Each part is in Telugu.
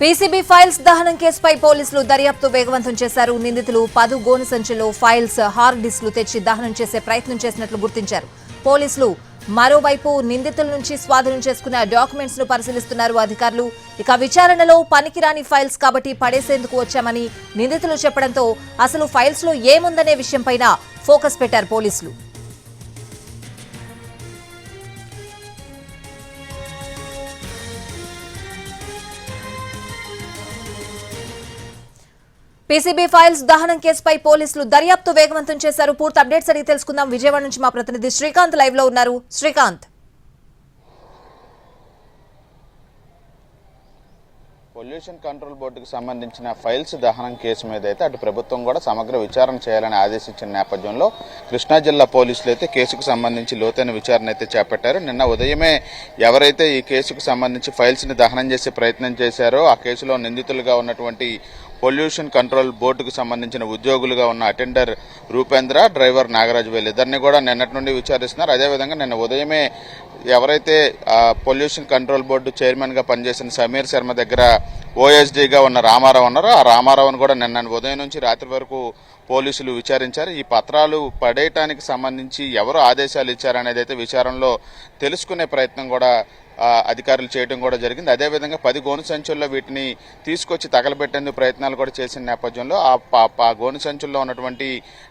పీసీబీ ఫైల్స్ దహనం కేసుపై పోలీసులు దర్యాప్తు వేగవంతం చేశారు. నిందితులు 10 గోను సంచుల్లో ఫైల్స్, హార్డ్ డిస్క్లు తెచ్చి దహనం చేసే ప్రయత్నం చేసినట్లు గుర్తించారు. పోలీసులు మరోవైపు నిందితుల నుంచి స్వాధీనం చేసుకున్న డాక్యుమెంట్స్ ను పరిశీలిస్తున్నారు అధికారులు. ఇక విచారణలో పనికిరాని ఫైల్స్ కాబట్టి పడేసేందుకు వచ్చామని నిందితులు చెప్పడంతో అసలు ఫైల్స్ లో ఏముందనే విషయంపైన ఫోకస్ పెట్టారు పోలీసులు. పీసీబీ ఫైల్స్ దహనం కేసుపై పోలీసులు దర్యాప్తు వేగవంతం చేశారు. పూర్తి అప్డేట్స్ అడిగి తెలుసుకుందాం. విజయవాడ నుంచి మా ప్రతినిధి శ్రీకాంత్ లైవ్ లో ఉన్నారు. శ్రీకాంత్, పొల్యూషన్ కంట్రోల్ బోర్డుకు సంబంధించిన ఫైల్స్ దహనం కేసు మీద అయితే అటు ప్రభుత్వం కూడా సమగ్ర విచారణ చేయాలని ఆదేశించిన నేపథ్యంలో కృష్ణా జిల్లా పోలీసులు అయితే కేసుకు సంబంధించి లోతైన విచారణ అయితే చేపట్టారు. నిన్న ఉదయమే ఎవరైతే ఈ కేసుకు సంబంధించి ఫైల్స్ని దహనం చేసే ప్రయత్నం చేశారో ఆ కేసులో నిందితులుగా ఉన్నటువంటి పొల్యూషన్ కంట్రోల్ బోర్డుకు సంబంధించిన ఉద్యోగులుగా ఉన్న అటెండర్ రూపేంద్ర, డ్రైవర్ నాగరాజు వీళ్ళిద్దరిని కూడా నిన్నటి నుండి విచారిస్తున్నారు. అదేవిధంగా నిన్న ఉదయమే ఎవరైతే పొల్యూషన్ కంట్రోల్ బోర్డు చైర్మన్గా పనిచేసిన సమీర్ శర్మ దగ్గర ఓఎస్డీగా ఉన్న రామారావు ఉన్నారో ఆ రామారావును కూడా నిన్న ఉదయం నుంచి రాత్రి వరకు పోలీసులు విచారించారు. ఈ పత్రాలు పడేయటానికి సంబంధించి ఎవరు ఆదేశాలు ఇచ్చారనేది అయితే విచారణలో తెలుసుకునే ప్రయత్నం కూడా అధికారులు చేయడం కూడా జరిగింది. అదేవిధంగా 10 గోను సంచుల్లో వీటిని తీసుకొచ్చి తగలబెట్టేందుకు ప్రయత్నాలు కూడా చేసిన నేపథ్యంలో ఆ గోను సంచుల్లో ఉన్నటువంటి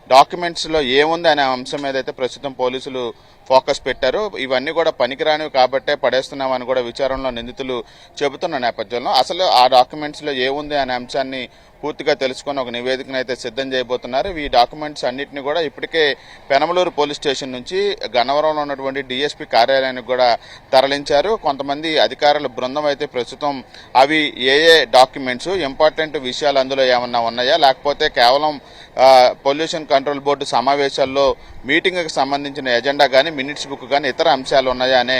డాక్యుమెంట్స్లో ఏముంది అనే అంశం మీద అయితే ప్రస్తుతం పోలీసులు ఫోకస్ పెట్టారు. ఇవన్నీ కూడా పనికిరానివి కాబట్టే పడేస్తున్నామని కూడా విచారణలో నిందితులు చెబుతున్న నేపథ్యంలో అసలు ఆ డాక్యుమెంట్స్లో ఏముంది అనే అంశాన్ని పూర్తిగా తెలుసుకొని ఒక నివేదికను అయితే సిద్ధం చేయబోతున్నారు. ఈ డాక్యుమెంట్స్ అన్నింటినీ కూడా ఇప్పటికే పెనమలూరు పోలీస్ స్టేషన్ నుంచి గన్నవరంలో ఉన్నటువంటి డీఎస్పీ కార్యాలయానికి కూడా తరలించారు. కొంతమంది అధికారుల బృందం అయితే ప్రస్తుతం అవి ఏ డాక్యుమెంట్స్, ఇంపార్టెంట్ విషయాలు అందులో ఏమన్నా ఉన్నాయా, లేకపోతే కేవలం పొల్యూషన్ కంట్రోల్ బోర్డు సమావేశాల్లో మీటింగ్కి సంబంధించిన ఎజెండా కానీ, మినిట్స్ బుక్ కానీ ఇతర అంశాలు ఉన్నాయా అనే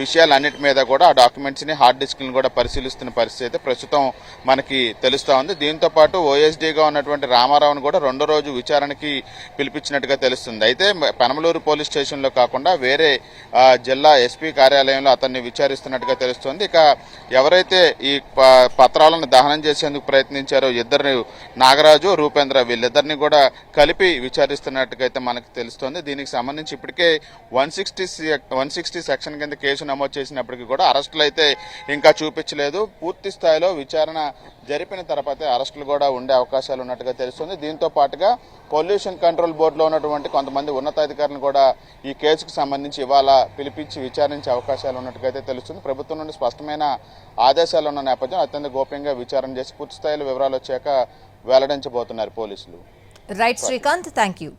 విషయాలన్నిటి మీద కూడా ఆ డాక్యుమెంట్స్ని, హార్డ్ డిస్క్లను కూడా పరిశీలిస్తున్న పరిస్థితి అయితే ప్రస్తుతం మనకి తెలుస్తూ ఉంది. దీంతో పాటు ఓఎస్డీగా ఉన్నటువంటి రామారావును కూడా 2వ రోజు విచారణకి పిలిపించినట్టుగా తెలుస్తుంది. అయితే పెనమలూరు పోలీస్ స్టేషన్లో కాకుండా వేరే జిల్లా ఎస్పీ కార్యాలయంలో అతన్ని విచారిస్తున్నట్టుగా తెలుస్తుంది. ఇక ఎవరైతే ఈ పత్రాలను దహనం చేసేందుకు ప్రయత్నించారో ఇద్దరు నాగరాజు, రూపేంద్ర వీళ్ళిద్దరిని కూడా కలిపి విచారిస్తున్నట్టుగా అయితే మనకు తెలుస్తోంది. దీనికి సంబంధించి ఇప్పటికే 160 సెక్షన్ కింద కేసు నమోదు చేసినప్పటికీ కూడా అరెస్టులు అయితే ఇంకా చూపించలేదు. పూర్తి స్థాయిలో విచారణ జరిపిన తర్వాతే అరెస్టులు కూడా ఉండే అవకాశాలు ఉన్నట్టుగా తెలుస్తుంది. దీంతో పాటుగా పొల్యూషన్ కంట్రోల్ బోర్డులో ఉన్నటువంటి కొంతమంది ఉన్నతాధికారులను కూడా ఈ కేసుకు సంబంధించి ఇవాళ పిలిపించి విచారించే అవకాశాలు ఉన్నట్టుగా అయితే తెలుస్తుంది. ప్రభుత్వం నుండి స్పష్టమైన ఆదేశాలు ఉన్న నేపథ్యంలో అత్యంత గోప్యంగా విచారణ చేసి పూర్తి స్థాయిలో వివరాలు వచ్చాక వెల్లడించబోతున్నారు పోలీసులు. Right Srikanth, thank you.